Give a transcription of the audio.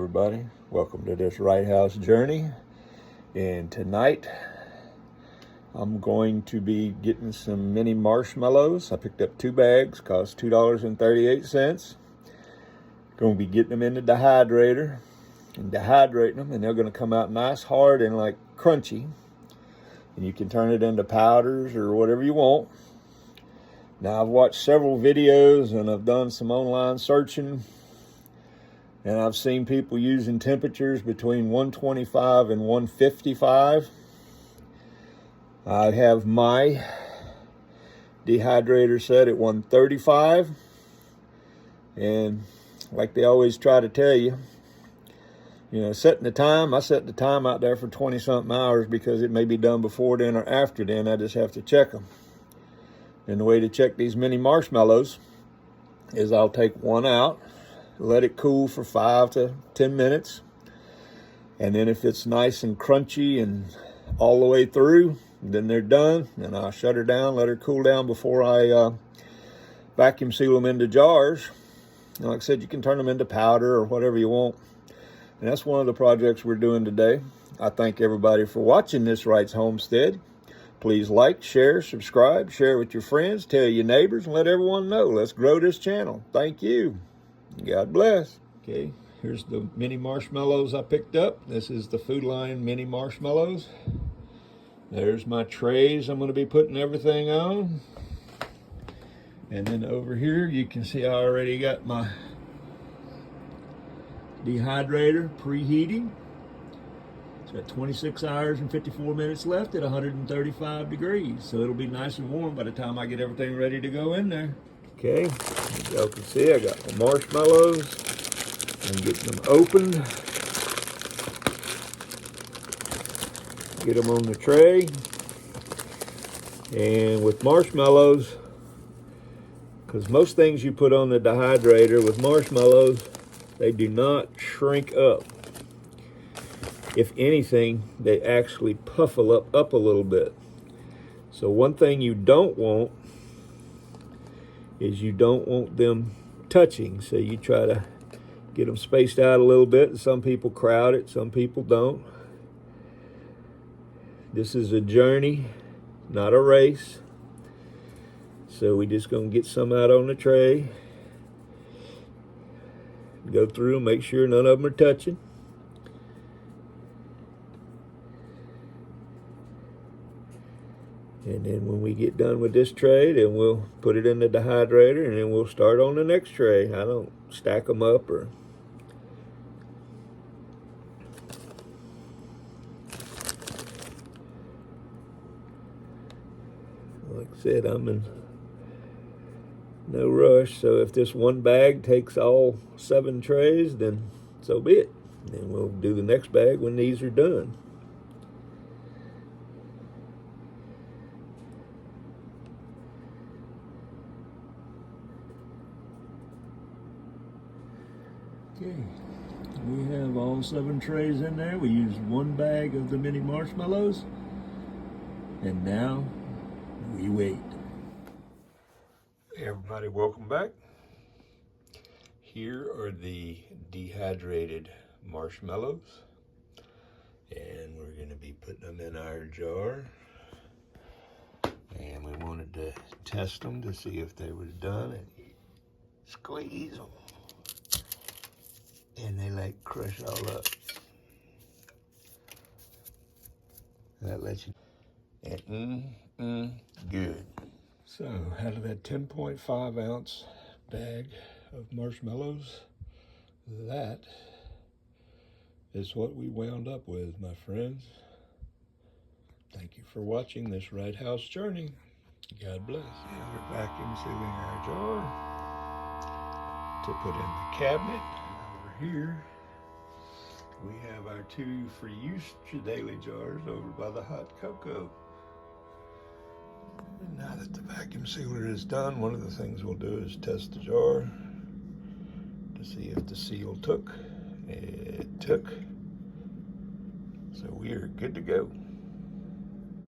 everybody. Welcome to this Right House journey. And tonight, I'm going to be getting some mini marshmallows. I picked up 2 bags, cost $2.38. Going to be getting them in the dehydrator and dehydrating them, and they're going to come out nice, hard, and like crunchy. And you can turn it into powders or whatever you want. Now, I've watched several videos and I've done some online searching, and I've seen people using temperatures between 125 and 155. I have my dehydrator set at 135. And like they always try to tell you, setting the time, I set the time out there for 20-something hours because it may be done before then or after then. I just have to check them. And the way to check these mini marshmallows is I'll take one out, let it cool for 5 to 10 minutes. And then if it's nice and crunchy and all the way through, then they're done. And I'll shut her down, let her cool down before I vacuum seal them into jars. And like I said, you can turn them into powder or whatever you want. And that's one of the projects we're doing today. I thank everybody for watching this Wright's Homestead. Please like, share, subscribe, share with your friends, tell your neighbors, and let everyone know. Let's grow this channel. Thank you. God bless. Okay, here's the mini marshmallows I picked up. This is the Food Lion mini marshmallows. There's my trays I'm going to be putting everything on. And then over here, you can see I already got my dehydrator preheating. It's got 26 hours and 54 minutes left at 135 degrees. So it'll be nice and warm by the time I get everything ready to go in there. Okay, as y'all can see, I got my marshmallows. I'm getting them opened. Get them on the tray. And with marshmallows, because most things you put on the dehydrator with marshmallows, they do not shrink up. If anything, they actually puffle up a little bit. So one thing you don't want is you don't want them touching. So you try to get them spaced out a little bit. Some people crowd it, some people don't. This is a journey, not a race. So we just gonna get some out on the tray. Go through and make sure none of them are touching. And then when we get done with this tray, then we'll put it in the dehydrator and then we'll start on the next tray. I don't stack them up or... Like I said, I'm in no rush. So if this one bag takes all 7 trays, then so be it. Then we'll do the next bag when these are done. Okay, we have all 7 trays in there. We used 1 bag of the mini marshmallows. And now we wait. Hey everybody, welcome back. Here are the dehydrated marshmallows. And we're going to be putting them in our jar. And we wanted to test them to see if they were done. And squeeze them. And they like crush all up. That lets you. And good. So out of that 10.5 ounce bag of marshmallows, that is what we wound up with, my friends. Thank you for watching this Right House journey. God bless. And we're vacuum sealing our jar to put in the cabinet. Over here, we have our 2 for use daily jars over by the hot cocoa. And now that the vacuum sealer is done, one of the things we'll do is test the jar to see if the seal took. It took. So we are good to go.